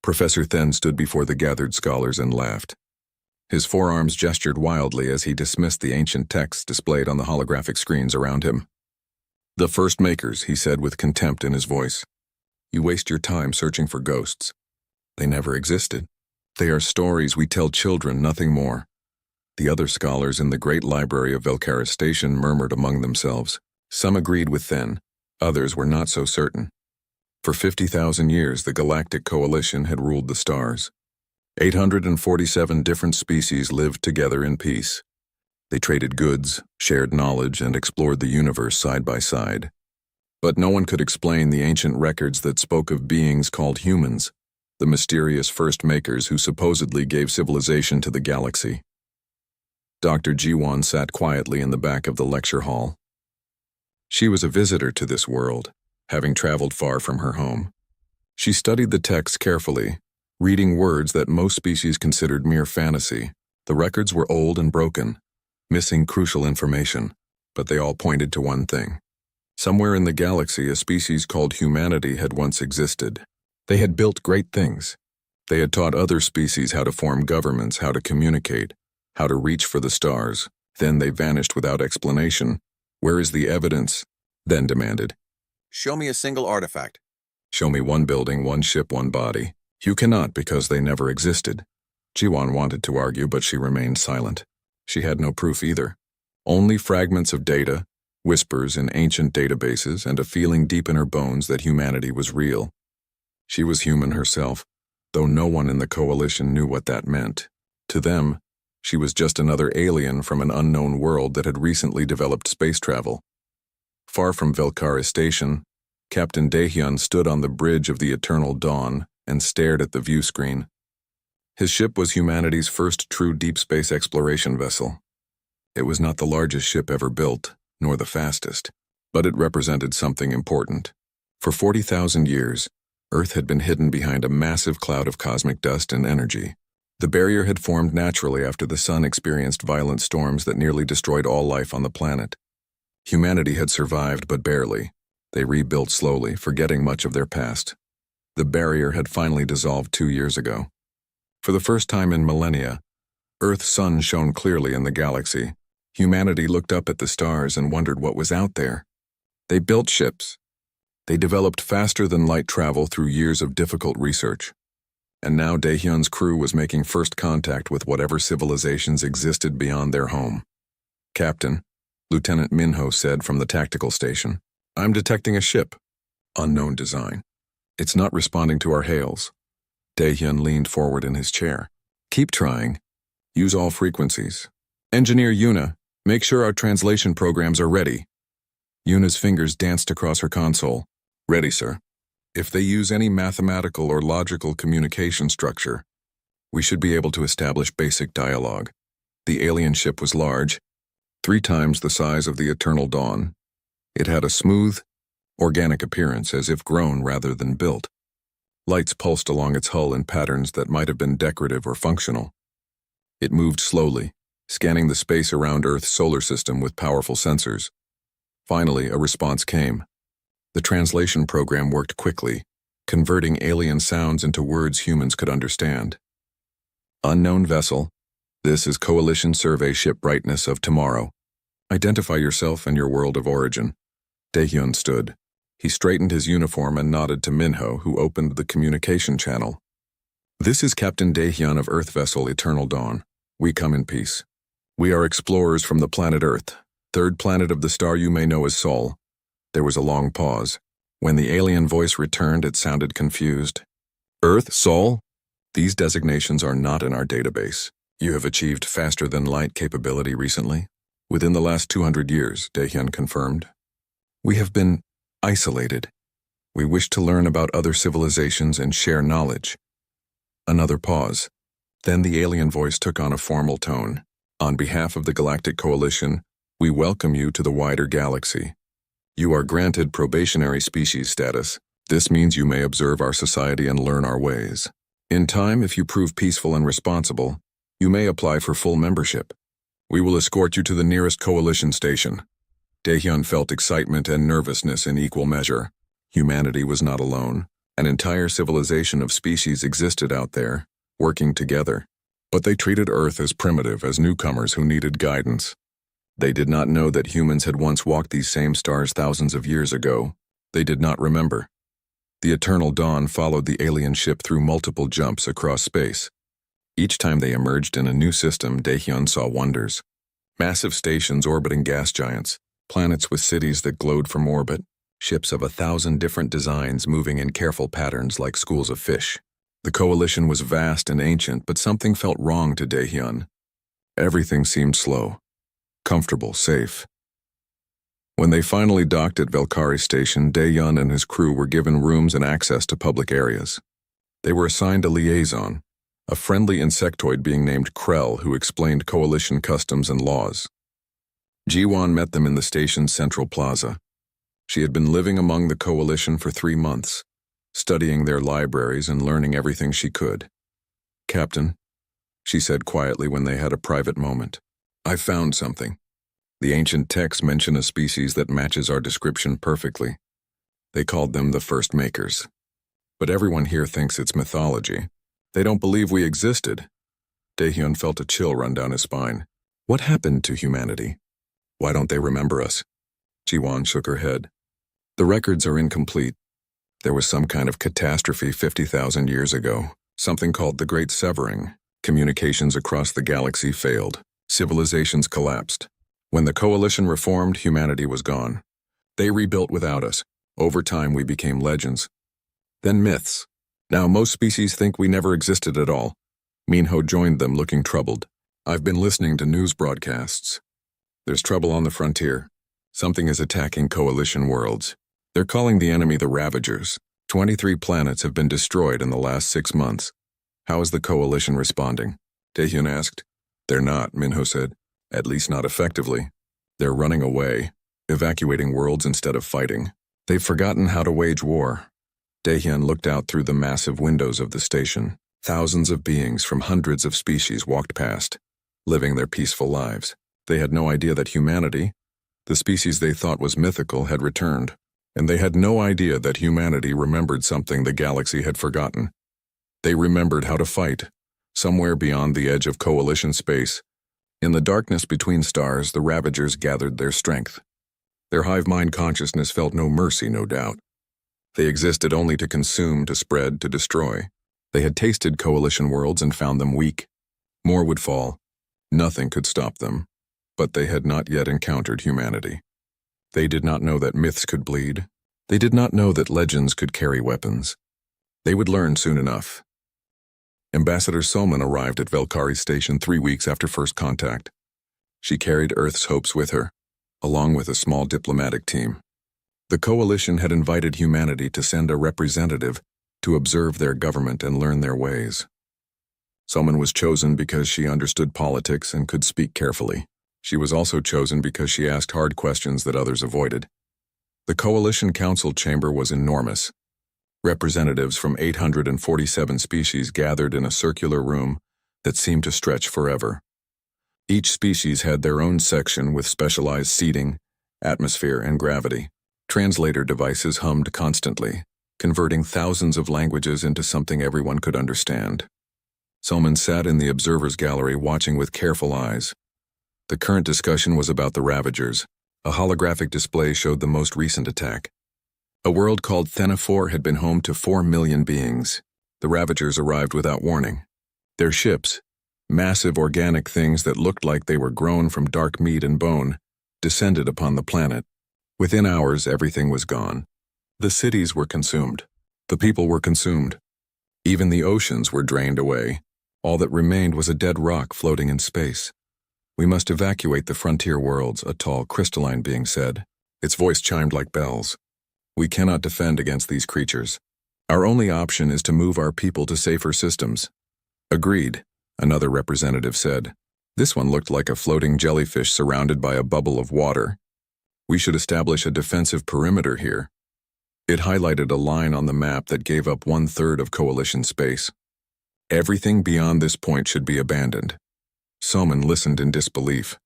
Professor Then stood before the gathered scholars and laughed. His forearms gestured wildly as he dismissed the ancient texts displayed on the holographic screens around him. "The first makers," he said with contempt in his voice. "You waste your time searching for ghosts. They never existed. They are stories we tell children, nothing more." The other scholars in the great library of Velkaris Station murmured among themselves. Some agreed with Then, others were not so certain. For 50,000 years, the Galactic Coalition had ruled the stars. 847 different species lived together in peace. They traded goods, shared knowledge, and explored the universe side by side. But no one could explain the ancient records that spoke of beings called humans, the mysterious first makers who supposedly gave civilization to the galaxy. Dr. Jiwan sat quietly in the back of the lecture hall. She was a visitor to this world, having traveled far from her home. She studied the texts carefully, reading words that most species considered mere fantasy. The records were old and broken, missing crucial information, but they all pointed to one thing. Somewhere in the galaxy, a species called humanity had once existed. They had built great things. They had taught other species how to form governments, how to communicate, how to reach for the stars. Then they vanished without explanation. "Where is the evidence?" Then demanded. "Show me a single artifact." "Show me one building, one ship, one body." "You cannot because they never existed." Jiwan wanted to argue, but she remained silent. She had no proof either. Only fragments of data, whispers in ancient databases, and a feeling deep in her bones that humanity was real. She was human herself, though no one in the coalition knew what that meant. To them, she was just another alien from an unknown world that had recently developed space travel. Far from Velkaris Station, Captain Daehyun stood on the bridge of the Eternal Dawn and stared at the view screen. His ship was humanity's first true deep space exploration vessel. It was not the largest ship ever built, nor the fastest, but it represented something important. For 40,000 years, Earth had been hidden behind a massive cloud of cosmic dust and energy. The barrier had formed naturally after the sun experienced violent storms that nearly destroyed all life on the planet. Humanity had survived, but barely. They rebuilt slowly, forgetting much of their past. The barrier had finally dissolved 2 years ago. For the first time in millennia, Earth's sun shone clearly in the galaxy. Humanity looked up at the stars and wondered what was out there. They built ships. They developed faster than light travel through years of difficult research. And now Daehyun's crew was making first contact with whatever civilizations existed beyond their home. "Captain," Lieutenant Minho said from the tactical station, "I'm detecting a ship. Unknown design. It's not responding to our hails." Daehyun leaned forward in his chair. "Keep trying. Use all frequencies. Engineer Yuna, make sure our translation programs are ready." Yuna's fingers danced across her console. "Ready, sir. If they use any mathematical or logical communication structure, we should be able to establish basic dialogue." The alien ship was large, 3 times the size of the Eternal Dawn. It had a smooth, organic appearance, as if grown rather than built. Lights pulsed along its hull in patterns that might have been decorative or functional. It moved slowly, scanning the space around Earth's solar system with powerful sensors. Finally, a response came. The translation program worked quickly, converting alien sounds into words humans could understand. "Unknown vessel. This is Coalition Survey Ship Brightness of Tomorrow. Identify yourself and your world of origin." Daehyun stood. He straightened his uniform and nodded to Minho, who opened the communication channel. "This is Captain Daehyun of Earth Vessel Eternal Dawn. We come in peace. We are explorers from the planet Earth, 3rd planet of the star you may know as Sol." There was a long pause. When the alien voice returned, it sounded confused. "Earth, Sol? These designations are not in our database. You have achieved faster-than-light capability recently?" "Within the last 200 years, Daehyun confirmed. "We have been isolated. We wish to learn about other civilizations and share knowledge." Another pause. Then the alien voice took on a formal tone. "On behalf of the Galactic Coalition, we welcome you to the wider galaxy. You are granted probationary species status. This means you may observe our society and learn our ways. In time, if you prove peaceful and responsible, you may apply for full membership. We will escort you to the nearest coalition station." Daehyun felt excitement and nervousness in equal measure. Humanity was not alone. An entire civilization of species existed out there, working together. But they treated Earth as primitive, as newcomers who needed guidance. They did not know that humans had once walked these same stars thousands of years ago. They did not remember. The eternal dawn followed the alien ship through multiple jumps across space. Each time they emerged in a new system, Daehyun saw wonders. Massive stations orbiting gas giants, planets with cities that glowed from orbit, ships of 1,000 different designs moving in careful patterns like schools of fish. The coalition was vast and ancient, but something felt wrong to Daehyun. Everything seemed slow, comfortable, safe. When they finally docked at Valkyrie Station, Daehyun and his crew were given rooms and access to public areas. They were assigned a liaison, a friendly insectoid being named Krell who explained coalition customs and laws. Jiwon met them in the station's central plaza. She had been living among the coalition for 3 months, studying their libraries and learning everything she could. "Captain," she said quietly when they had a private moment, "I found something. The ancient texts mention a species that matches our description perfectly. They called them the First Makers. But everyone here thinks it's mythology. They don't believe we existed." Daehyun felt a chill run down his spine. What happened to humanity? Why don't they remember us? Jiwon shook her head. The records are incomplete. There was some kind of catastrophe 50,000 years ago, something called the Great Severing. Communications across the galaxy failed. Civilizations collapsed. When the coalition reformed, humanity was gone. They rebuilt without us. Over time, we became legends. Then myths. Now most species think we never existed at all. Minho joined them, looking troubled. "I've been listening to news broadcasts. There's trouble on the frontier. Something is attacking coalition worlds. They're calling the enemy the Ravagers. 23 planets have been destroyed in the last 6 months. How is the coalition responding?" Daehyun asked. "They're not," Minho said. "At least not effectively. They're running away, evacuating worlds instead of fighting. They've forgotten how to wage war." Daehyun looked out through the massive windows of the station. Thousands of beings from hundreds of species walked past, living their peaceful lives. They had no idea that humanity, the species they thought was mythical, had returned. And they had no idea that humanity remembered something the galaxy had forgotten. They remembered how to fight, somewhere beyond the edge of coalition space. In the darkness between stars, the Ravagers gathered their strength. Their hive-mind consciousness felt no mercy, no doubt. They existed only to consume, to spread, to destroy. They had tasted coalition worlds and found them weak. More would fall. Nothing could stop them. But they had not yet encountered humanity. They did not know that myths could bleed. They did not know that legends could carry weapons. They would learn soon enough. Ambassador Solman arrived at Valkyrie Station 3 weeks after first contact. She carried Earth's hopes with her, along with a small diplomatic team. The coalition had invited humanity to send a representative to observe their government and learn their ways. Solman was chosen because she understood politics and could speak carefully. She was also chosen because she asked hard questions that others avoided. The Coalition Council chamber was enormous. Representatives from 847 species gathered in a circular room that seemed to stretch forever. Each species had their own section with specialized seating, atmosphere, and gravity. Translator devices hummed constantly, converting thousands of languages into something everyone could understand. Solman sat in the observer's gallery watching with careful eyes. The current discussion was about the Ravagers. A holographic display showed the most recent attack. A world called Thenophore had been home to 4 million beings. The Ravagers arrived without warning. Their ships, massive organic things that looked like they were grown from dark meat and bone, descended upon the planet. Within hours, everything was gone. The cities were consumed. The people were consumed. Even the oceans were drained away. All that remained was a dead rock floating in space. "We must evacuate the frontier worlds," a tall, crystalline being said. Its voice chimed like bells. "We cannot defend against these creatures. Our only option is to move our people to safer systems." "Agreed," another representative said. This one looked like a floating jellyfish surrounded by a bubble of water. "We should establish a defensive perimeter here." It highlighted a line on the map that gave up 1/3 of coalition space. Everything beyond this point should be abandoned. Solman listened in disbelief.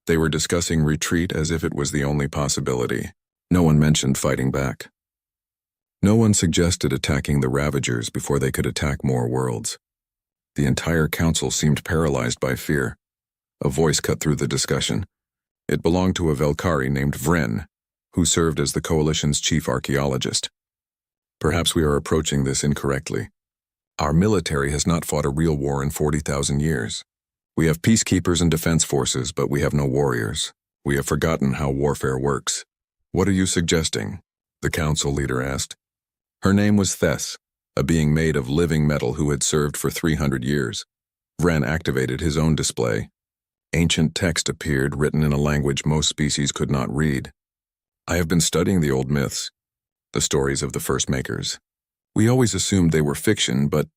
They were discussing retreat as if it was the only possibility. No one mentioned fighting back. No one suggested attacking the Ravagers before they could attack more worlds. The entire council seemed paralyzed by fear. A voice cut through the discussion. It belonged to a Velkari named Vren, who served as the Coalition's chief archaeologist. Perhaps we are approaching this incorrectly. Our military has not fought a real war in 40,000 years. We have peacekeepers and defense forces, but we have no warriors. We have forgotten how warfare works. What are you suggesting? The council leader asked. Her name was Thes, a being made of living metal who had served for 300 years. Vren activated his own display. Ancient text appeared, written in a language most species could not read. I have been studying the old myths, the stories of the first makers. We always assumed they were fiction, but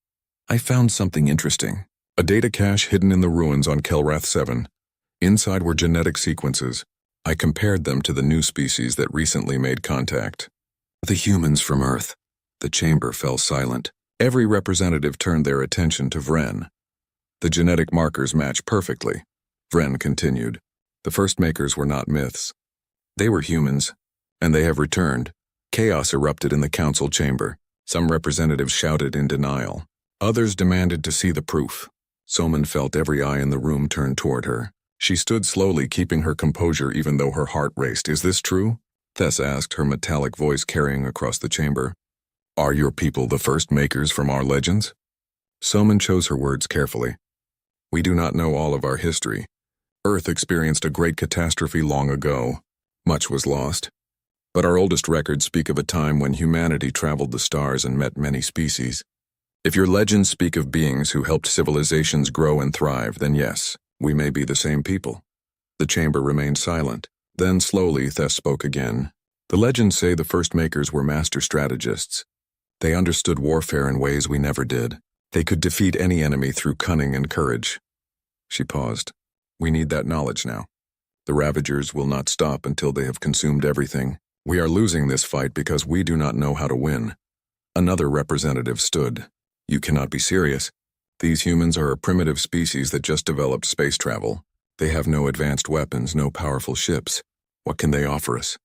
I found something interesting. A data cache hidden in the ruins on Kelrath 7. Inside were genetic sequences. I compared them to the new species that recently made contact. The humans from Earth. The chamber fell silent. Every representative turned their attention to Vren. The genetic markers match perfectly. Vren continued. The first makers were not myths. They were humans, and they have returned. Chaos erupted in the council chamber. Some representatives shouted in denial. Others demanded to see the proof. Soman felt every eye in the room turn toward her. She stood slowly, keeping her composure even though her heart raced. Is this true? Tess asked, her metallic voice carrying across the chamber. Are your people the first makers from our legends? Soman chose her words carefully. We do not know all of our history. Earth experienced a great catastrophe long ago. Much was lost. But our oldest records speak of a time when humanity traveled the stars and met many species. If your legends speak of beings who helped civilizations grow and thrive, then yes, we may be the same people. The chamber remained silent. Then slowly Thes spoke again. The legends say the first makers were master strategists. They understood warfare in ways we never did. They could defeat any enemy through cunning and courage. She paused. We need that knowledge now. The Ravagers will not stop until they have consumed everything. We are losing this fight because we do not know how to win. Another representative stood. You cannot be serious. These humans are a primitive species that just developed space travel. They have no advanced weapons, no powerful ships. What can they offer us?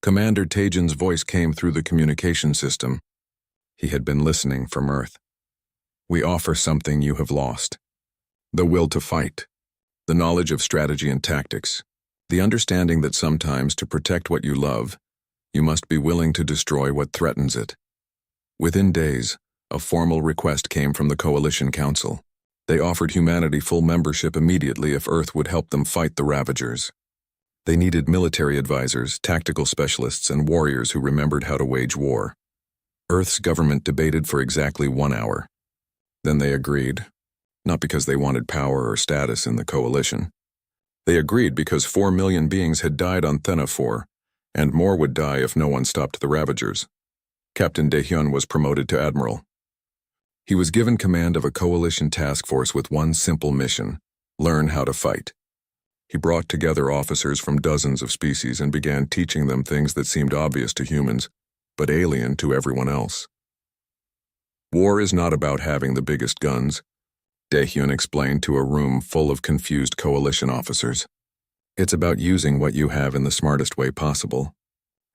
Commander Tajin's voice came through the communication system. He had been listening from Earth. We offer something you have lost. The will to fight. The knowledge of strategy and tactics. The understanding that sometimes to protect what you love, you must be willing to destroy what threatens it. Within days, a formal request came from the Coalition Council. They offered humanity full membership immediately if Earth would help them fight the Ravagers. They needed military advisors, tactical specialists, and warriors who remembered how to wage war. Earth's government debated for exactly 1 hour. Then they agreed, not because they wanted power or status in the Coalition. They agreed because 4 million beings had died on Thena-4, and more would die if no one stopped the Ravagers. Captain Daehyun was promoted to Admiral. He was given command of a Coalition task force with one simple mission: learn how to fight. He brought together officers from dozens of species and began teaching them things that seemed obvious to humans, but alien to everyone else. War is not about having the biggest guns, Daehyun explained to a room full of confused Coalition officers. It's about using what you have in the smartest way possible.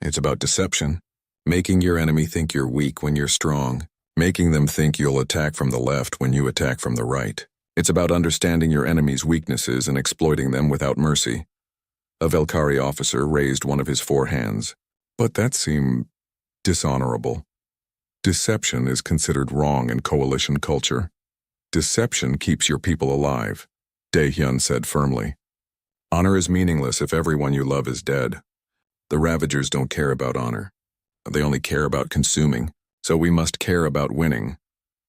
It's about deception, making your enemy think you're weak when you're strong, making them think you'll attack from the left when you attack from the right. It's about understanding your enemy's weaknesses and exploiting them without mercy. A Velkari officer raised one of his 4 hands. But that seemed dishonorable. Deception is considered wrong in Coalition culture. Deception keeps your people alive, Daehyun said firmly. Honor is meaningless if everyone you love is dead. The Ravagers don't care about honor. They only care about consuming, so we must care about winning.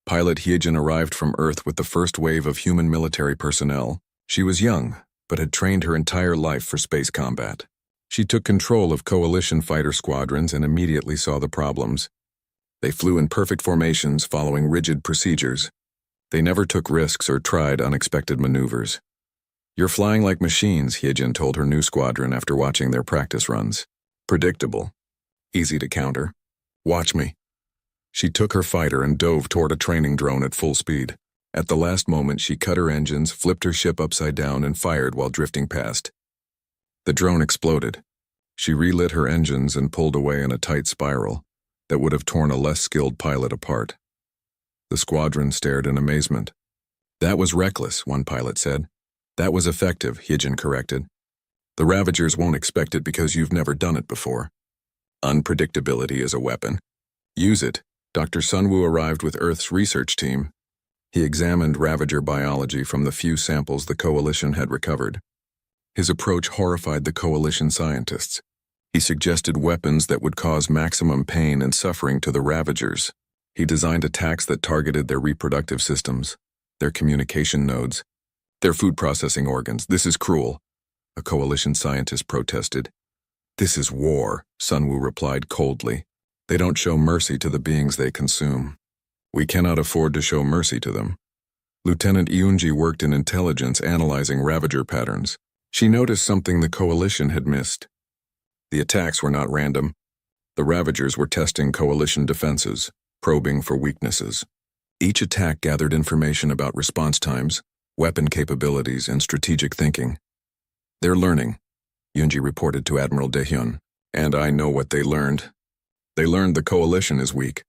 Pilot Hyejin arrived from Earth with the first wave of human military personnel. She was young, but had trained her entire life for space combat. She took control of Coalition fighter squadrons and immediately saw the problems. They flew in perfect formations following rigid procedures. They never took risks or tried unexpected maneuvers. You're flying like machines, Hyejin told her new squadron after watching their practice runs. Predictable. Easy to counter. Watch me. She took her fighter and dove toward a training drone at full speed. At the last moment, she cut her engines, flipped her ship upside down, and fired while drifting past. The drone exploded. She relit her engines and pulled away in a tight spiral. that would have torn a less skilled pilot apart. The squadron stared in amazement. That was reckless, one pilot said. That was effective, Hyejin corrected. The Ravagers won't expect it because you've never done it before. Unpredictability is a weapon. Use it. Dr. Sunwoo arrived with Earth's research team. He examined Ravager biology from the few samples the Coalition had recovered. His approach horrified the Coalition scientists. He suggested weapons that would cause maximum pain and suffering to the Ravagers. He designed attacks that targeted their reproductive systems, their communication nodes, their food processing organs. This is cruel, a Coalition scientist protested. This is war, Sunwoo replied coldly. They don't show mercy to the beings they consume. We cannot afford to show mercy to them. Lieutenant Eunji worked in intelligence analyzing Ravager patterns. She noticed something the Coalition had missed. The attacks were not random. The Ravagers were testing Coalition defenses, probing for weaknesses. Each attack gathered information about response times, weapon capabilities, and strategic thinking. They're learning, Eunji reported to Admiral Daehyun. And I know what they learned. They learned the Coalition is weak.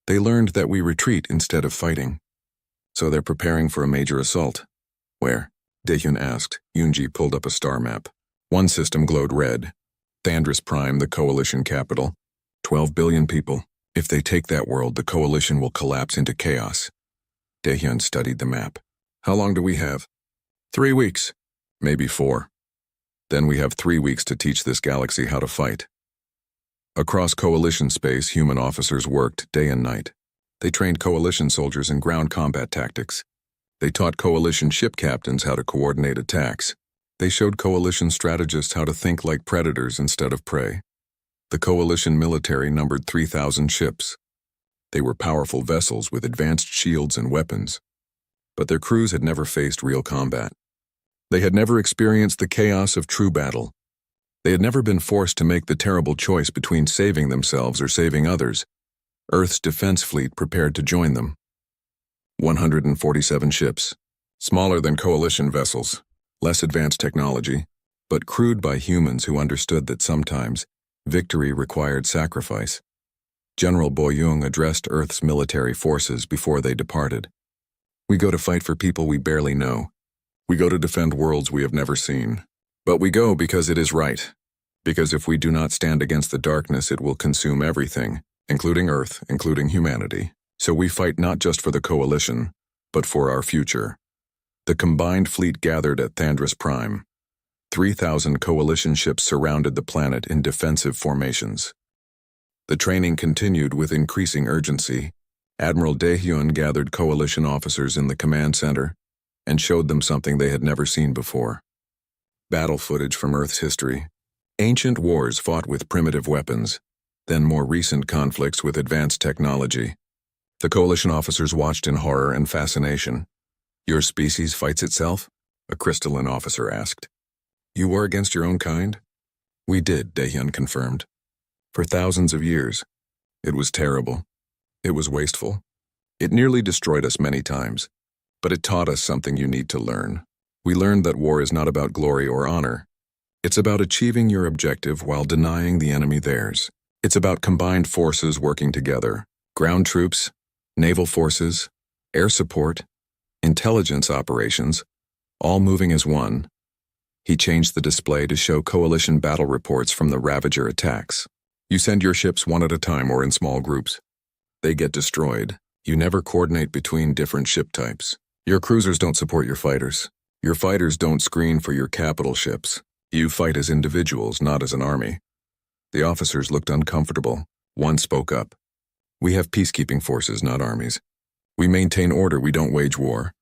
They learned that we retreat instead of fighting. So they're preparing for a major assault. Where? Daehyun asked. Eunji pulled up a star map. One system glowed red. Thandris Prime, the Coalition capital. 12 billion people. If they take that world, the Coalition will collapse into chaos. Daehyun studied the map. How long do we have? 3 weeks. Maybe 4. Then we have 3 weeks to teach this galaxy how to fight. Across Coalition space, human officers worked day and night. They trained Coalition soldiers in ground combat tactics. They taught Coalition ship captains how to coordinate attacks. They showed Coalition strategists how to think like predators instead of prey. The Coalition military numbered 3,000 ships. They were powerful vessels with advanced shields and weapons. But their crews had never faced real combat. They had never experienced the chaos of true battle. They had never been forced to make the terrible choice between saving themselves or saving others. Earth's defense fleet prepared to join them. 147 ships, smaller than Coalition vessels, less advanced technology, but crewed by humans who understood that sometimes victory required sacrifice. General Boyoung addressed Earth's military forces before they departed. We go to fight for people we barely know. We go to defend worlds we have never seen. But we go because it is right. Because if we do not stand against the darkness, it will consume everything, including Earth, including humanity. So we fight not just for the Coalition, but for our future. The combined fleet gathered at Thandris Prime. 3,000 Coalition ships surrounded the planet in defensive formations. The training continued with increasing urgency. Admiral Daehyun gathered Coalition officers in the command center and showed them something they had never seen before. Battle footage from Earth's history. Ancient wars fought with primitive weapons, then more recent conflicts with advanced technology. The Coalition officers watched in horror and fascination. Your species fights itself? A crystalline officer asked. You war against your own kind? We did, Daehyun confirmed. For thousands of years. It was terrible. It was wasteful. It nearly destroyed us many times. But it taught us something you need to learn. We learned that war is not about glory or honor. It's about achieving your objective while denying the enemy theirs. It's about combined forces working together. Ground troops, naval forces, air support, intelligence operations, all moving as one. He changed the display to show Coalition battle reports from the Ravager attacks. You send your ships one at a time or in small groups. They get destroyed. You never coordinate between different ship types. Your cruisers don't support your fighters. Your fighters don't screen for your capital ships. You fight as individuals, not as an army. The officers looked uncomfortable. One spoke up. We have peacekeeping forces, not armies. We maintain order, we don't wage war.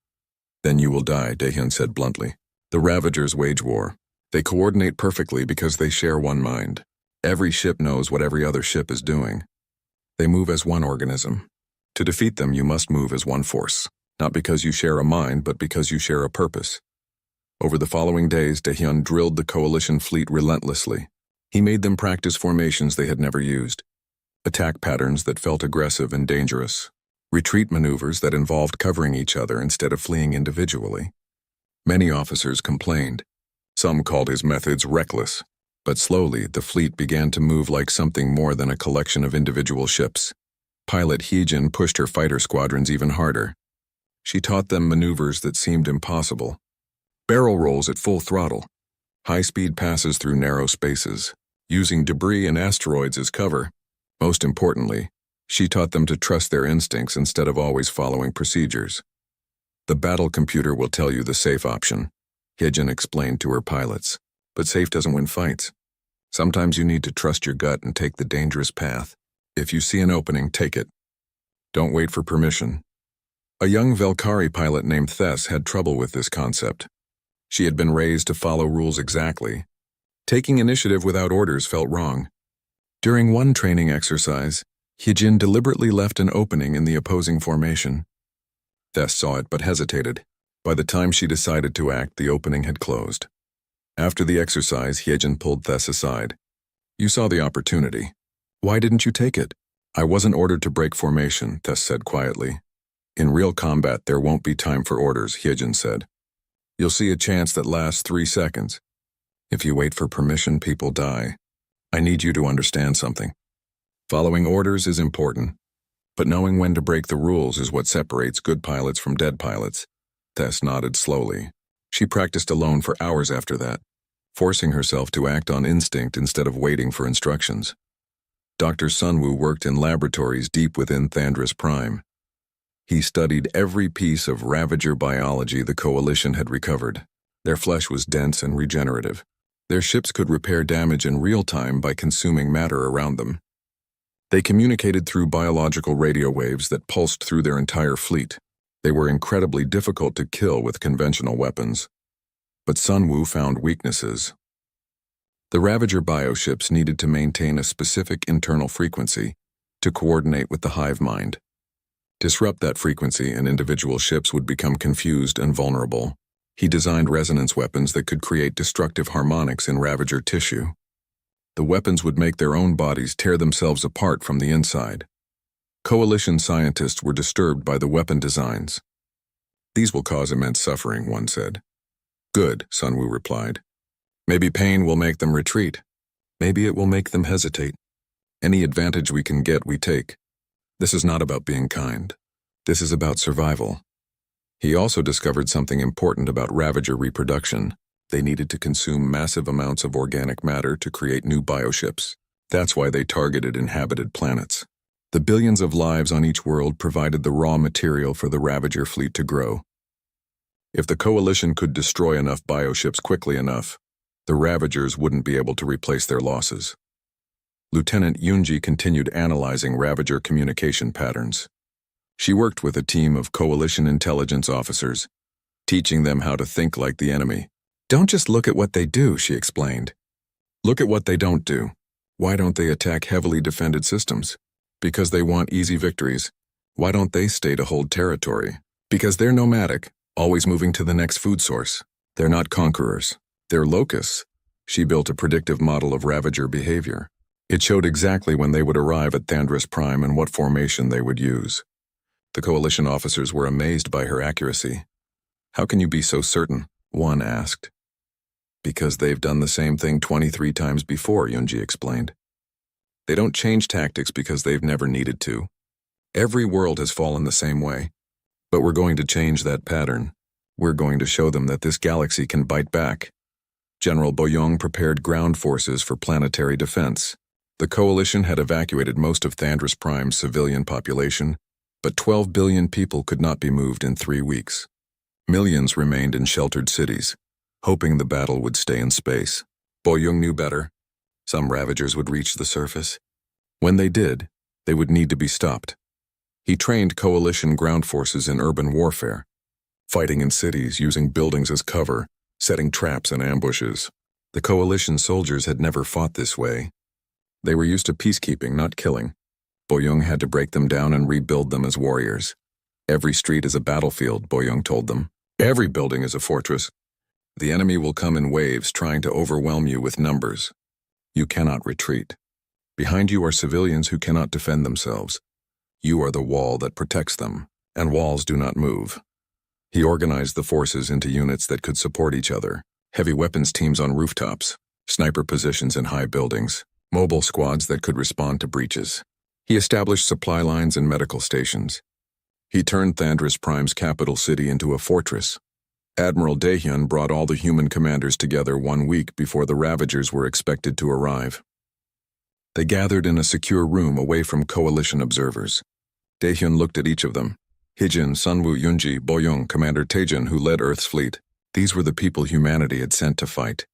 Then you will die, Daehyun said bluntly. The Ravagers wage war. They coordinate perfectly because they share one mind. Every ship knows what every other ship is doing. They move as one organism. To defeat them, you must move as one force. Not because you share a mind, but because you share a purpose. Over the following days, Daehyun drilled the Coalition fleet relentlessly. He made them practice formations they had never used. Attack patterns that felt aggressive and dangerous. Retreat maneuvers that involved covering each other instead of fleeing individually. Many officers complained. Some called his methods reckless, But slowly, the fleet began to move like something more than a collection of individual ships. Pilot Heejin pushed her fighter squadrons even harder. She taught them maneuvers that seemed impossible. Barrel rolls at full throttle, high-speed passes through narrow spaces, using debris and asteroids as cover. Most importantly, she taught them to trust their instincts instead of always following procedures. The battle computer will tell you the safe option, Heejin explained to her pilots. But safe doesn't win fights. Sometimes you need to trust your gut and take the dangerous path. If you see an opening, take it. Don't wait for permission. A young Velkari pilot named Thess had trouble with this concept. She had been raised to follow rules exactly. Taking initiative without orders felt wrong. During one training exercise, Heejin deliberately left an opening in the opposing formation. Thess saw it but hesitated. By the time she decided to act, the opening had closed. After the exercise, Heejin pulled Thess aside. You saw the opportunity. Why didn't you take it? I wasn't ordered to break formation, Thess said quietly. In real combat, there won't be time for orders, Heejin said. You'll see a chance that lasts 3 seconds. If you wait for permission, people die. I need you to understand something. Following orders is important, but knowing when to break the rules is what separates good pilots from dead pilots. Thess nodded slowly. She practiced alone for hours after that, forcing herself to act on instinct instead of waiting for instructions. Dr. Sunwoo worked in laboratories deep within Thandris Prime. He studied every piece of Ravager biology the Coalition had recovered. Their flesh was dense and regenerative. Their ships could repair damage in real time by consuming matter around them. They communicated through biological radio waves that pulsed through their entire fleet. They were incredibly difficult to kill with conventional weapons. But Sunwoo found weaknesses. The Ravager bioships needed to maintain a specific internal frequency to coordinate with the hive mind. Disrupt that frequency and individual ships would become confused and vulnerable. He designed resonance weapons that could create destructive harmonics in Ravager tissue. The weapons would make their own bodies tear themselves apart from the inside. Coalition scientists were disturbed by the weapon designs. These will cause immense suffering, one said. Good, Sunwoo replied. Maybe pain will make them retreat. Maybe it will make them hesitate. Any advantage we can get, we take. This is not about being kind. This is about survival. He also discovered something important about Ravager reproduction. They needed to consume massive amounts of organic matter to create new bioships. That's why they targeted inhabited planets. The billions of lives on each world provided the raw material for the Ravager fleet to grow. If the Coalition could destroy enough bioships quickly enough, the Ravagers wouldn't be able to replace their losses. Lieutenant Yunji continued analyzing Ravager communication patterns. She worked with a team of Coalition intelligence officers, teaching them how to think like the enemy. Don't just look at what they do, she explained. Look at what they don't do. Why don't they attack heavily defended systems? Because they want easy victories. Why don't they stay to hold territory? Because they're nomadic, always moving to the next food source. They're not conquerors. They're locusts. She built a predictive model of Ravager behavior. It showed exactly when they would arrive at Thandris Prime and what formation they would use. The Coalition officers were amazed by her accuracy. How can you be so certain? One asked. Because they've done the same thing 23 times before, Yunji explained. They don't change tactics because they've never needed to. Every world has fallen the same way. But we're going to change that pattern. We're going to show them that this galaxy can bite back. General Boyong prepared ground forces for planetary defense. The Coalition had evacuated most of Thandris Prime's civilian population, but 12 billion people could not be moved in 3 weeks. Millions remained in sheltered cities, hoping the battle would stay in space. Boyong knew better. Some Ravagers would reach the surface. When they did, they would need to be stopped. He trained Coalition ground forces in urban warfare, fighting in cities using buildings as cover, setting traps and ambushes. The Coalition soldiers had never fought this way. They were used to peacekeeping, not killing. Boyong had to break them down and rebuild them as warriors. Every street is a battlefield, Boyong told them. Every building is a fortress. The enemy will come in waves trying to overwhelm you with numbers. You cannot retreat. Behind you are civilians who cannot defend themselves. You are the wall that protects them, and walls do not move. He organized the forces into units that could support each other, heavy weapons teams on rooftops, sniper positions in high buildings, mobile squads that could respond to breaches. He established supply lines and medical stations. He turned Thandris Prime's capital city into a fortress. Admiral Daehyun brought all the human commanders together 1 week before the Ravagers were expected to arrive. They gathered in a secure room away from coalition observers. Daehyun looked at each of them. Hijin, Sunwoo, Yunji, Boyoung, Commander Taejin, who led Earth's fleet. These were the people humanity had sent to fight.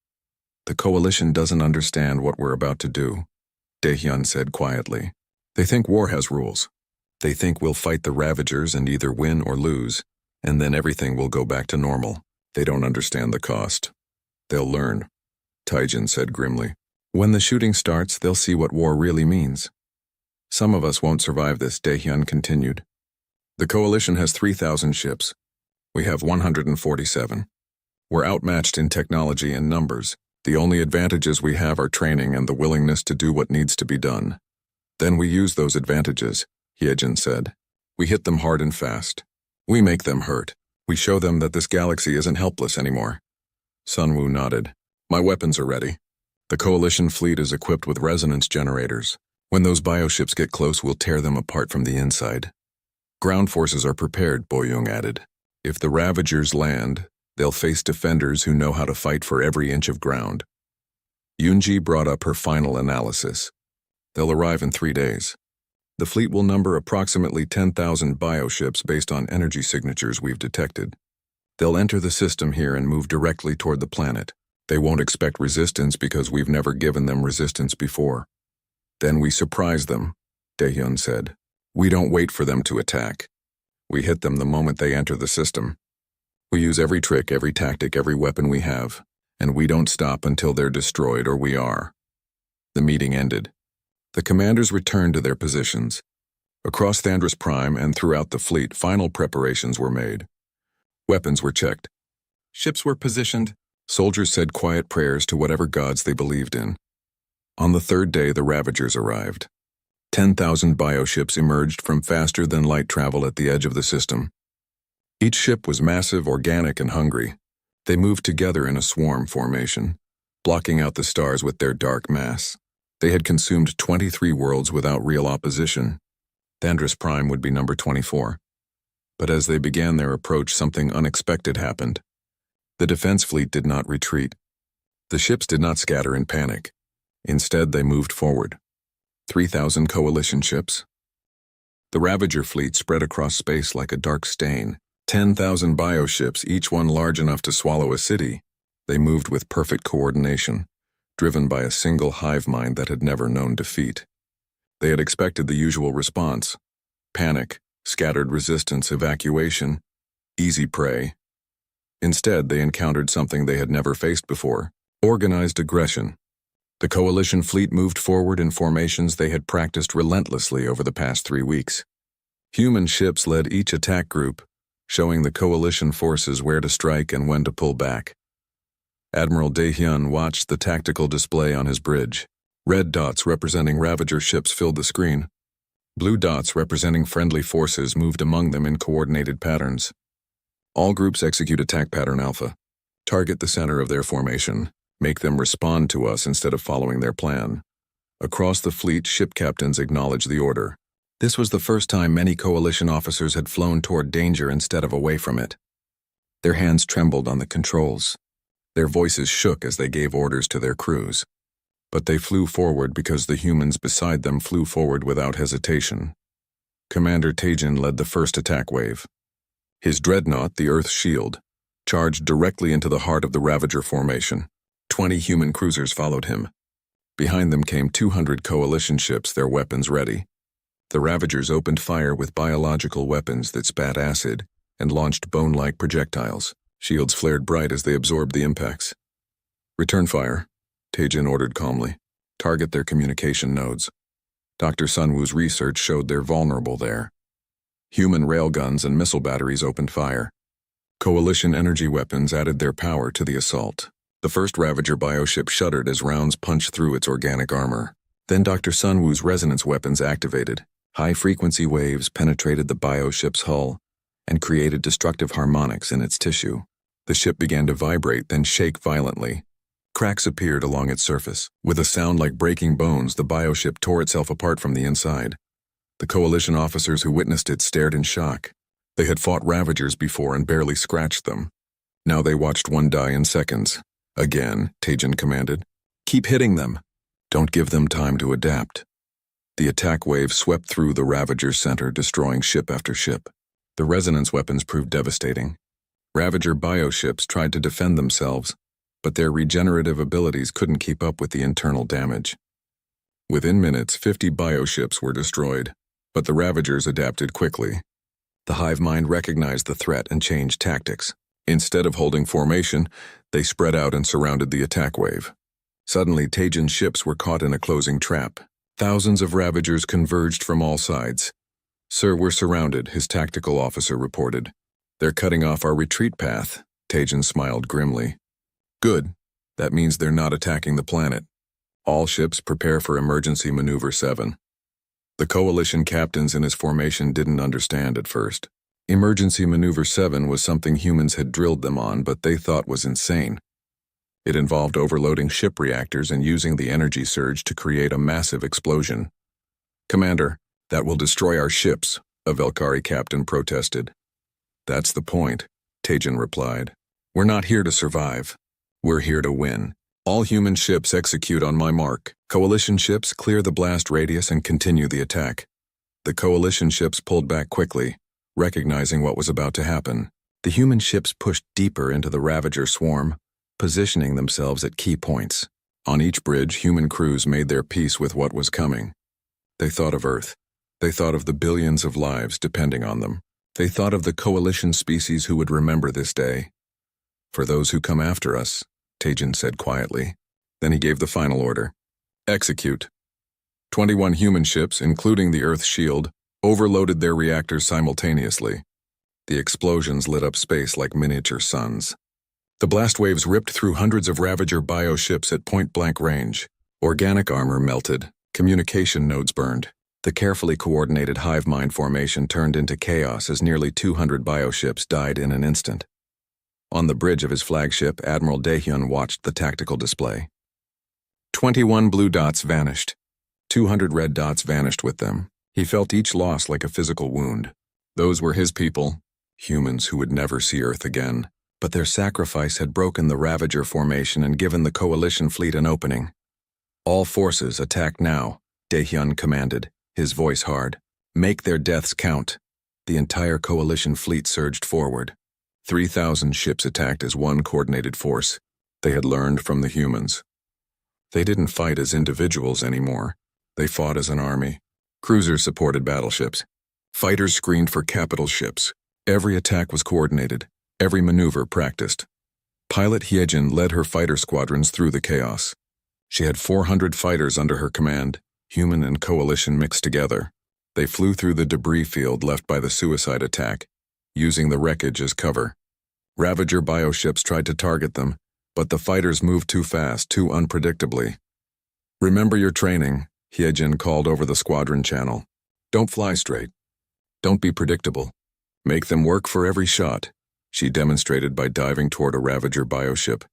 The coalition doesn't understand what we're about to do, Daehyun said quietly. They think war has rules. They think we'll fight the Ravagers and either win or lose, and then everything will go back to normal. They don't understand the cost. They'll learn, Taejin said grimly. When the shooting starts, they'll see what war really means. Some of us won't survive this, Daehyun continued. The coalition has 3,000 ships. We have 147. We're outmatched in technology and numbers. The only advantages we have are training and the willingness to do what needs to be done. Then we use those advantages, Hyejin said. We hit them hard and fast. We make them hurt. We show them that this galaxy isn't helpless anymore. Sunwoo nodded. My weapons are ready. The coalition fleet is equipped with resonance generators. When those bioships get close, we'll tear them apart from the inside. Ground forces are prepared, Boyoung added. If the Ravagers land, they'll face defenders who know how to fight for every inch of ground. Yunji brought up her final analysis. They'll arrive in 3 days. The fleet will number approximately 10,000 bioships based on energy signatures we've detected. They'll enter the system here and move directly toward the planet. They won't expect resistance because we've never given them resistance before. Then we surprise them, Daehyun said. We don't wait for them to attack. We hit them the moment they enter the system. We use every trick, every tactic, every weapon we have, and we don't stop until they're destroyed or we are. The meeting ended. The commanders returned to their positions. Across Thandris Prime and throughout the fleet, final preparations were made. Weapons were checked. Ships were positioned. Soldiers said quiet prayers to whatever gods they believed in. On the 3rd day, the Ravagers arrived. 10,000 bioships emerged from faster-than-light travel at the edge of the system. Each ship was massive, organic, and hungry. They moved together in a swarm formation, blocking out the stars with their dark mass. They had consumed 23 worlds without real opposition. Thandris Prime would be number 24. But as they began their approach, something unexpected happened. The defense fleet did not retreat. The ships did not scatter in panic. Instead, they moved forward. 3,000 coalition ships. The Ravager fleet spread across space like a dark stain. 10,000 bioships, each one large enough to swallow a city. They moved with perfect coordination, driven by a single hive mind that had never known defeat. They had expected the usual response: panic, scattered resistance, evacuation, easy prey. Instead, they encountered something they had never faced before: organized aggression. The coalition fleet moved forward in formations they had practiced relentlessly over the past 3 weeks. Human ships led each attack group, showing the coalition forces where to strike and when to pull back. Admiral Daehyun watched the tactical display on his bridge. Red dots representing Ravager ships filled the screen. Blue dots representing friendly forces moved among them in coordinated patterns. All groups execute attack pattern Alpha. Target the center of their formation. Make them respond to us instead of following their plan. Across the fleet, ship captains acknowledged the order. This was the first time many coalition officers had flown toward danger instead of away from it. Their hands trembled on the controls. Their voices shook as they gave orders to their crews. But they flew forward because the humans beside them flew forward without hesitation. Commander Taejin led the first attack wave. His dreadnought, the Earth's shield, charged directly into the heart of the Ravager formation. 20 human cruisers followed him. Behind them came 200 coalition ships, their weapons ready. The Ravagers opened fire with biological weapons that spat acid and launched bone-like projectiles. Shields flared bright as they absorbed the impacts. Return fire, Taejin ordered calmly. Target their communication nodes. Dr. Sunwoo's research showed they're vulnerable there. Human railguns and missile batteries opened fire. Coalition energy weapons added their power to the assault. The first Ravager bioship shuddered as rounds punched through its organic armor. Then Dr. Sunwoo's resonance weapons activated. High-frequency waves penetrated the bioship's hull and created destructive harmonics in its tissue. The ship began to vibrate, then shake violently. Cracks appeared along its surface. With a sound like breaking bones, the bioship tore itself apart from the inside. The Coalition officers who witnessed it stared in shock. They had fought Ravagers before and barely scratched them. Now they watched one die in seconds. Again, Tajin commanded. Keep hitting them. Don't give them time to adapt. The attack wave swept through the Ravager's center, destroying ship after ship. The resonance weapons proved devastating. Ravager bioships tried to defend themselves, but their regenerative abilities couldn't keep up with the internal damage. Within minutes, 50 bioships were destroyed, but the Ravagers adapted quickly. The hive mind recognized the threat and changed tactics. Instead of holding formation, they spread out and surrounded the attack wave. Suddenly, Tajin's ships were caught in a closing trap. Thousands of Ravagers converged from all sides. Sir, we're surrounded, his tactical officer reported. They're cutting off our retreat path. Tajin smiled grimly. Good. That means they're not attacking the planet. All ships prepare for Emergency Maneuver 7. The Coalition captains in his formation didn't understand at first. Emergency Maneuver 7 was something humans had drilled them on, but they thought was insane. It involved overloading ship reactors and using the energy surge to create a massive explosion. Commander, that will destroy our ships, a Velkari captain protested. That's the point, Tajin replied. We're not here to survive. We're here to win. All human ships execute on my mark. Coalition ships clear the blast radius and continue the attack. The Coalition ships pulled back quickly, recognizing what was about to happen. The human ships pushed deeper into the Ravager swarm, positioning themselves at key points. On each bridge, human crews made their peace with what was coming. They thought of Earth. They thought of the billions of lives depending on them. They thought of the Coalition species who would remember this day. For those who come after us, Tajin said quietly. Then he gave the final order. Execute. 21 human ships, including the Earth shield, overloaded their reactors simultaneously. The explosions lit up space like miniature suns. The blast waves ripped through hundreds of Ravager bioships at point-blank range. Organic armor melted. Communication nodes burned. The carefully coordinated hive mind formation turned into chaos as nearly 200 bioships died in an instant. On the bridge of his flagship, Admiral Daehyun watched the tactical display. 21 blue dots vanished. 200 red dots vanished with them. He felt each loss like a physical wound. Those were his people, humans who would never see Earth again. But their sacrifice had broken the Ravager formation and given the Coalition fleet an opening. All forces attack now, Daehyun commanded, his voice hard. Make their deaths count. The entire Coalition fleet surged forward. 3,000 ships attacked as one coordinated force. They had learned from the humans. They didn't fight as individuals anymore. They fought as an army. Cruisers supported battleships. Fighters screened for capital ships. Every attack was coordinated. Every maneuver practiced. Pilot Hyejin led her fighter squadrons through the chaos. She had 400 fighters under her command, human and Coalition mixed together. They flew through the debris field left by the suicide attack, using the wreckage as cover. Ravager bioships tried to target them, but the fighters moved too fast, too unpredictably. Remember your training, Hyejin called over the squadron channel. Don't fly straight. Don't be predictable. Make them work for every shot. She demonstrated by diving toward a Ravager bioship,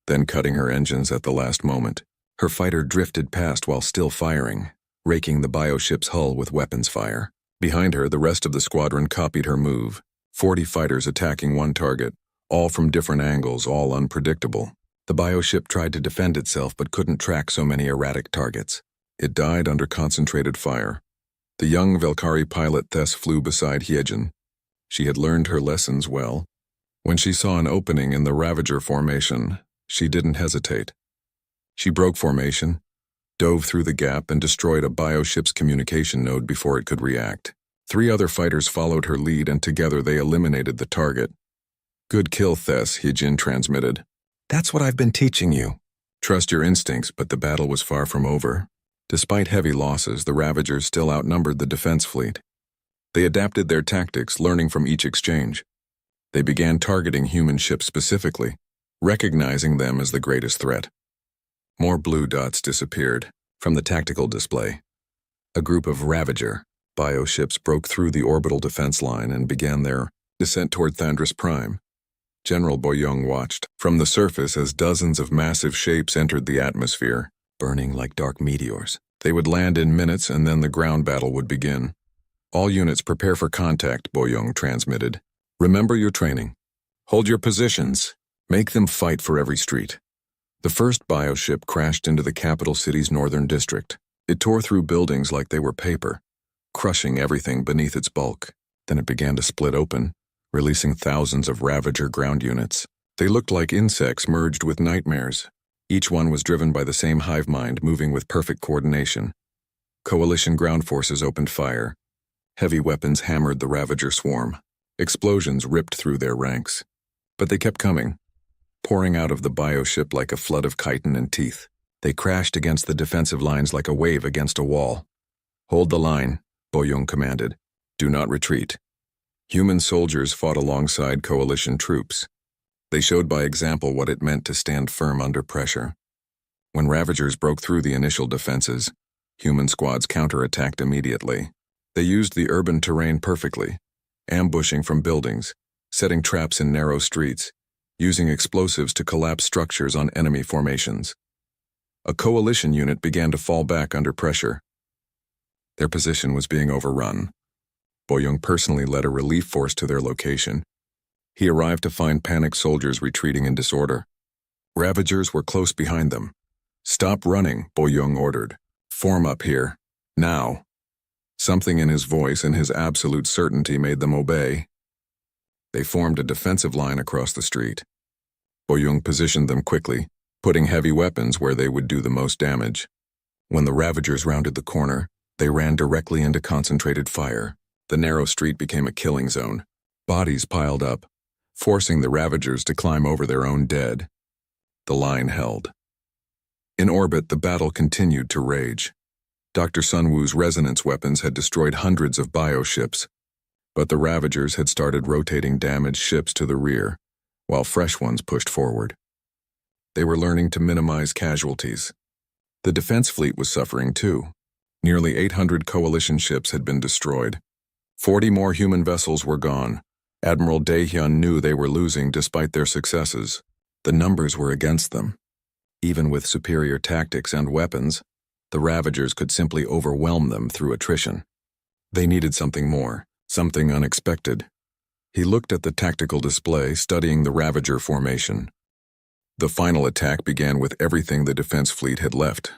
then cutting her engines at the last moment. Her fighter drifted past while still firing, raking the bioship's hull with weapons fire. Behind her, the rest of the squadron copied her move. 40 fighters attacking one target, all from different angles, all unpredictable. The bioship tried to defend itself but couldn't track so many erratic targets. It died under concentrated fire. The young Velkari pilot Tess flew beside Hyejin. She had learned her lessons well. When she saw an opening in the Ravager formation, she didn't hesitate. She broke formation, dove through the gap, and destroyed a bioship's communication node before it could react. 3 other fighters followed her lead, and together they eliminated the target. Good kill, Tess, Hyejin transmitted. That's what I've been teaching you. Trust your instincts, but the battle was far from over. Despite heavy losses, the Ravagers still outnumbered the defense fleet. They adapted their tactics, learning from each exchange. They began targeting human ships specifically, recognizing them as the greatest threat. More blue dots disappeared from the tactical display. A group of Ravager bioships broke through the orbital defense line and began their descent toward Thandris Prime. General Boyong watched from the surface as dozens of massive shapes entered the atmosphere, burning like dark meteors. They would land in minutes and then the ground battle would begin. All units prepare for contact, Boyong transmitted. Remember your training. Hold your positions. Make them fight for every street. The first bioship crashed into the capital city's northern district. It tore through buildings like they were paper, crushing everything beneath its bulk. Then it began to split open, releasing thousands of Ravager ground units. They looked like insects merged with nightmares. Each one was driven by the same hive mind, moving with perfect coordination. Coalition ground forces opened fire. Heavy weapons hammered the Ravager swarm. Explosions ripped through their ranks. But they kept coming, pouring out of the bioship like a flood of chitin and teeth. They crashed against the defensive lines like a wave against a wall. Hold the line, Boyong commanded. Do not retreat. Human soldiers fought alongside coalition troops. They showed by example what it meant to stand firm under pressure. When Ravagers broke through the initial defenses, human squads counterattacked immediately. They used the urban terrain perfectly, ambushing from buildings, setting traps in narrow streets, using explosives to collapse structures on enemy formations. A coalition unit began to fall back under pressure. Their position was being overrun. Boyong personally led a relief force to their location. He arrived to find panicked soldiers retreating in disorder. Ravagers were close behind them. Stop running, Boyong ordered. Form up here. Now. Something in his voice and his absolute certainty made them obey. They formed a defensive line across the street. Boyong positioned them quickly, putting heavy weapons where they would do the most damage. When the Ravagers rounded the corner, they ran directly into concentrated fire. The narrow street became a killing zone. Bodies piled up, forcing the Ravagers to climb over their own dead. The line held. In orbit, the battle continued to rage. Dr. Sunwoo's resonance weapons had destroyed hundreds of bioships, but the Ravagers had started rotating damaged ships to the rear, while fresh ones pushed forward. They were learning to minimize casualties. The defense fleet was suffering too. Nearly 800 coalition ships had been destroyed. 40 more human vessels were gone. Admiral Daehyun knew they were losing despite their successes. The numbers were against them. Even with superior tactics and weapons, the Ravagers could simply overwhelm them through attrition. They needed something more, something unexpected. He looked at the tactical display, studying the Ravager formation. The final attack began with everything the defense fleet had left.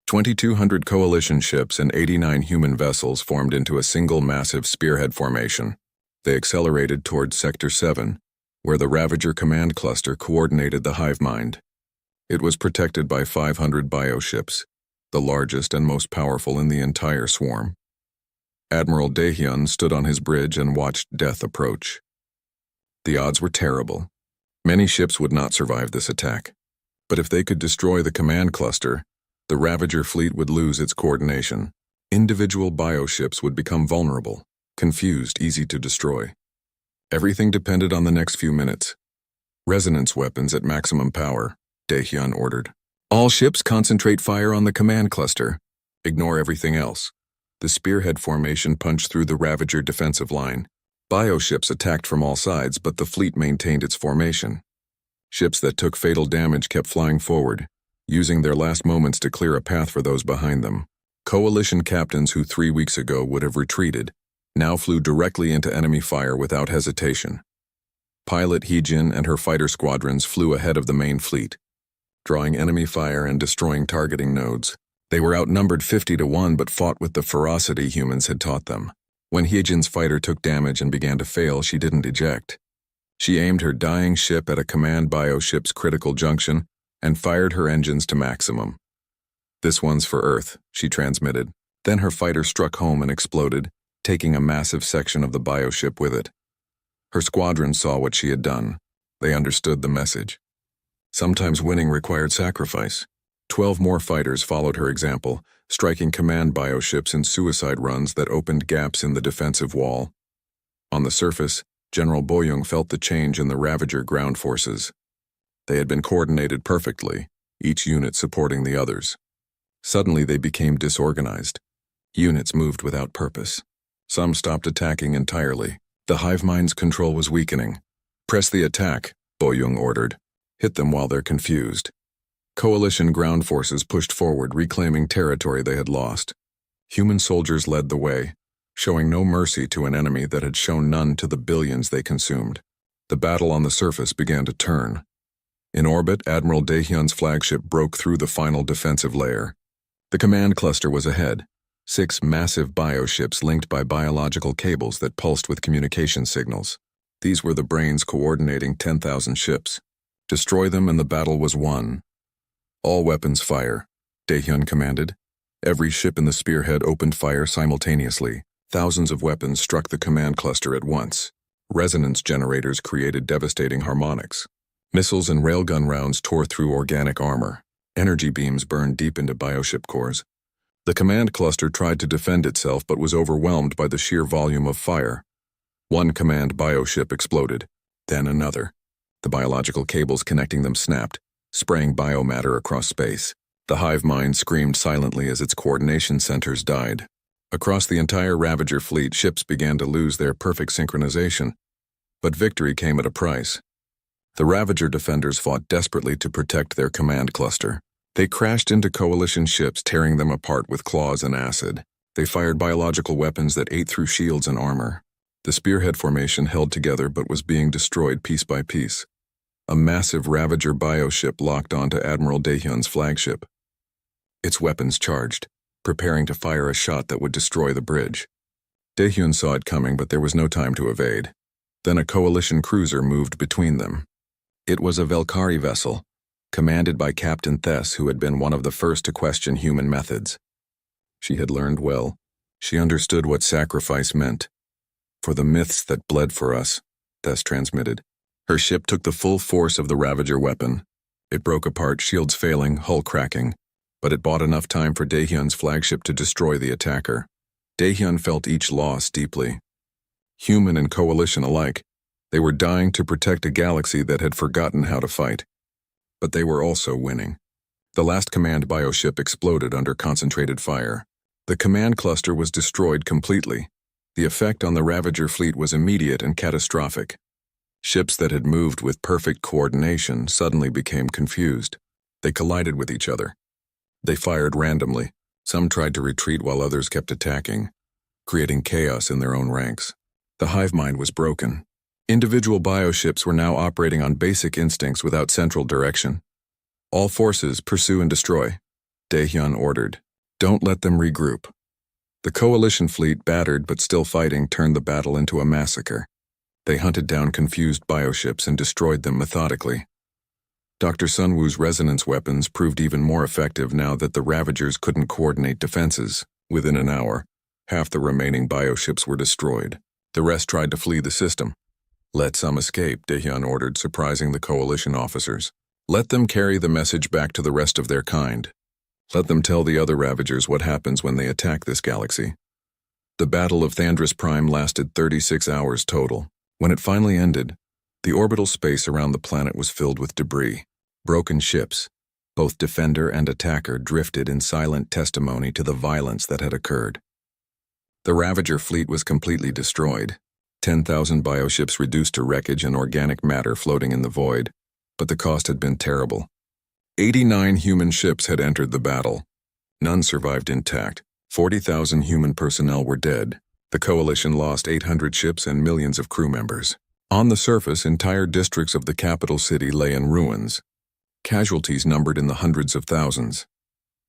2,200 coalition ships and 89 human vessels formed into a single massive spearhead formation. They accelerated towards Sector 7, where the Ravager command cluster coordinated the hive mind. It was protected by 500 bioships, the largest and most powerful in the entire swarm. Admiral Daehyun stood on his bridge and watched death approach. The odds were terrible. Many ships would not survive this attack. But if they could destroy the command cluster, the Ravager fleet would lose its coordination. Individual bioships would become vulnerable, confused, easy to destroy. Everything depended on the next few minutes. Resonance weapons at maximum power, Daehyun ordered. All ships concentrate fire on the command cluster. Ignore everything else. The spearhead formation punched through the Ravager defensive line. Bioships attacked from all sides, but the fleet maintained its formation. Ships that took fatal damage kept flying forward, using their last moments to clear a path for those behind them. Coalition captains who 3 weeks ago would have retreated now flew directly into enemy fire without hesitation. Pilot Heejin and her fighter squadrons flew ahead of the main fleet, drawing enemy fire and destroying targeting nodes. They were outnumbered 50-1 but fought with the ferocity humans had taught them. When Heejin's fighter took damage and began to fail, she didn't eject. She aimed her dying ship at a command bioship's critical junction and fired her engines to maximum. "This one's for Earth," she transmitted. Then her fighter struck home and exploded, taking a massive section of the bioship with it. Her squadron saw what she had done. They understood the message. Sometimes winning required sacrifice. 12 more fighters followed her example, striking command bioships in suicide runs that opened gaps in the defensive wall. On the surface, General Boyong felt the change in the Ravager ground forces. They had been coordinated perfectly, each unit supporting the others. Suddenly they became disorganized. Units moved without purpose. Some stopped attacking entirely. The hive mind's control was weakening. "Press the attack," Boyung ordered. Hit them while they're confused. Coalition ground forces pushed forward, reclaiming territory they had lost. Human soldiers led the way, showing no mercy to an enemy that had shown none to the billions they consumed. The battle on the surface began to turn. In orbit, Admiral Daehyun's flagship broke through the final defensive layer. The command cluster was ahead, 6 massive bioships linked by biological cables that pulsed with communication signals. These were the brains coordinating 10,000 ships. Destroy them and the battle was won. All weapons fire, Daehyun commanded. Every ship in the spearhead opened fire simultaneously. Thousands of weapons struck the command cluster at once. Resonance generators created devastating harmonics. Missiles and railgun rounds tore through organic armor. Energy beams burned deep into bioship cores. The command cluster tried to defend itself but was overwhelmed by the sheer volume of fire. One command bioship exploded, then another. The biological cables connecting them snapped, spraying biomatter across space. The hive mind screamed silently as its coordination centers died. Across the entire Ravager fleet, ships began to lose their perfect synchronization. But victory came at a price. The Ravager defenders fought desperately to protect their command cluster. They crashed into Coalition ships, tearing them apart with claws and acid. They fired biological weapons that ate through shields and armor. The spearhead formation held together but was being destroyed piece by piece. A massive Ravager bioship locked onto Admiral Daehyun's flagship. Its weapons charged, preparing to fire a shot that would destroy the bridge. Daehyun saw it coming, but there was no time to evade. Then a Coalition cruiser moved between them. It was a Velkari vessel, commanded by Captain Thess, who had been one of the first to question human methods. She had learned well. She understood what sacrifice meant. For the myths that bled for us, Thess transmitted. Her ship took the full force of the Ravager weapon. It broke apart, shields failing, hull cracking. But it bought enough time for Daehyun's flagship to destroy the attacker. Daehyun felt each loss deeply. Human and Coalition alike, they were dying to protect a galaxy that had forgotten how to fight. But they were also winning. The last command bioship exploded under concentrated fire. The command cluster was destroyed completely. The effect on the Ravager fleet was immediate and catastrophic. Ships that had moved with perfect coordination suddenly became confused. They collided with each other. They fired randomly. Some tried to retreat while others kept attacking, creating chaos in their own ranks. The hive mind was broken. Individual bioships were now operating on basic instincts without central direction. All forces pursue and destroy, Daehyun ordered. Don't let them regroup. The Coalition fleet, battered but still fighting, turned the battle into a massacre. They hunted down confused bioships and destroyed them methodically. Dr. Sunwoo's resonance weapons proved even more effective now that the Ravagers couldn't coordinate defenses. Within an hour, half the remaining bioships were destroyed. The rest tried to flee the system. Let some escape, Daehyun ordered, surprising the Coalition officers. Let them carry the message back to the rest of their kind. Let them tell the other Ravagers what happens when they attack this galaxy. The Battle of Thandris Prime lasted 36 hours total. When it finally ended, the orbital space around the planet was filled with debris. Broken ships, both defender and attacker, drifted in silent testimony to the violence that had occurred. The Ravager fleet was completely destroyed. 10,000 bioships reduced to wreckage and organic matter floating in the void, but the cost had been terrible. 89 human ships had entered the battle. None survived intact. 40,000 human personnel were dead. The Coalition lost 800 ships and millions of crew members. On the surface, entire districts of the capital city lay in ruins. Casualties numbered in the hundreds of thousands.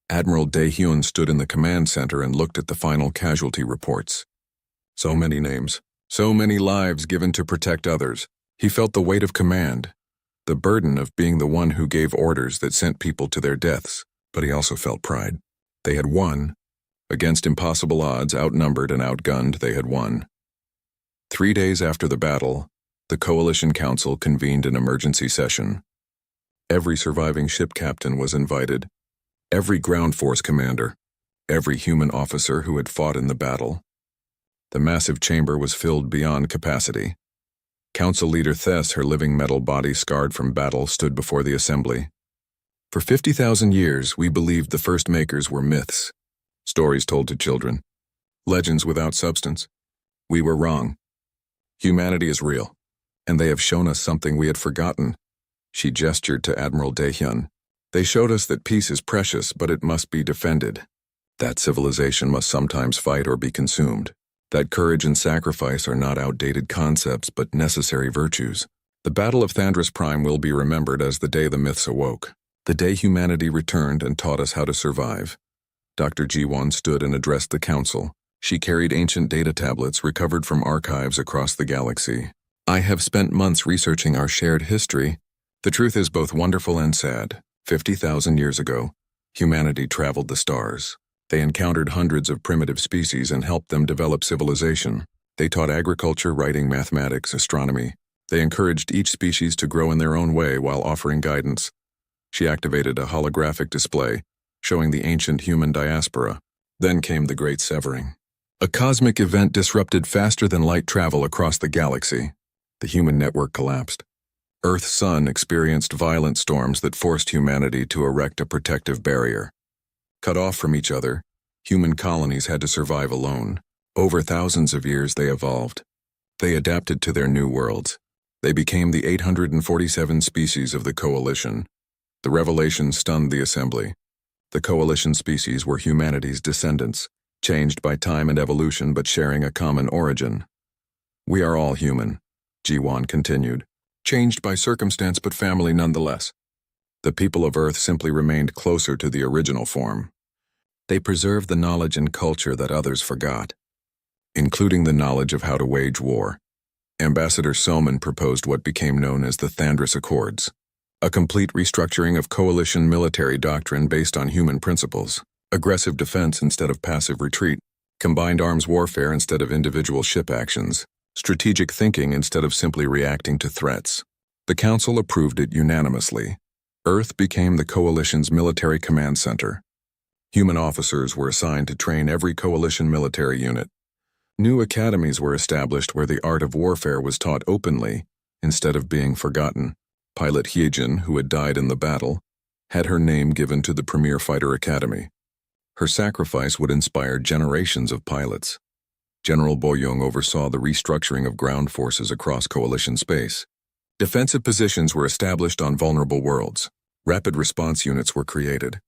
Admiral Daehyun stood in the command center and looked at the final casualty reports. So many names, so many lives given to protect others. He felt the weight of command, the burden of being the one who gave orders that sent people to their deaths. But he also felt pride. They had won. Against impossible odds, outnumbered and outgunned, they had won. 3 days after the battle, the Coalition Council convened an emergency session. Every surviving ship captain was invited. Every ground force commander. Every human officer who had fought in the battle. The massive chamber was filled beyond capacity. Council leader Thess, her living metal body scarred from battle, stood before the assembly. For 50,000 years, we believed the first makers were myths. Stories told to children. Legends without substance. We were wrong. Humanity is real, and they have shown us something we had forgotten. She gestured to Admiral Daehyun. They showed us that peace is precious, but it must be defended. That civilization must sometimes fight or be consumed. That courage and sacrifice are not outdated concepts, but necessary virtues. The Battle of Thandris Prime will be remembered as the day the myths awoke. The day humanity returned and taught us how to survive. Dr. Ji-won stood and addressed the council. She carried ancient data tablets recovered from archives across the galaxy. I have spent months researching our shared history. The truth is both wonderful and sad. 50,000 years ago, humanity traveled the stars. They encountered hundreds of primitive species and helped them develop civilization. They taught agriculture, writing, mathematics, astronomy. They encouraged each species to grow in their own way while offering guidance. She activated a holographic display, showing the ancient human diaspora. Then came the Great Severing. A cosmic event disrupted faster-than-light travel across the galaxy. The human network collapsed. Earth's sun experienced violent storms that forced humanity to erect a protective barrier. Cut off from each other, human colonies had to survive alone. Over thousands of years they evolved. They adapted to their new worlds. They became the 847 species of the Coalition. The revelation stunned the Assembly. The Coalition species were humanity's descendants, changed by time and evolution but sharing a common origin. We are all human, Ji-won continued, changed by circumstance but family nonetheless. The people of Earth simply remained closer to the original form. They preserved the knowledge and culture that others forgot, including the knowledge of how to wage war. Ambassador Soman proposed what became known as the Thandris Accords, a complete restructuring of coalition military doctrine based on human principles, aggressive defense instead of passive retreat, combined arms warfare instead of individual ship actions, strategic thinking instead of simply reacting to threats. The Council approved it unanimously. Earth became the Coalition's military command center. Human officers were assigned to train every Coalition military unit. New academies were established where the art of warfare was taught openly instead of being forgotten. Pilot Hyejin, who had died in the battle, had her name given to the Premier Fighter Academy. Her sacrifice would inspire generations of pilots. General Boyoung oversaw the restructuring of ground forces across Coalition space. Defensive positions were established on vulnerable worlds. Rapid response units were created.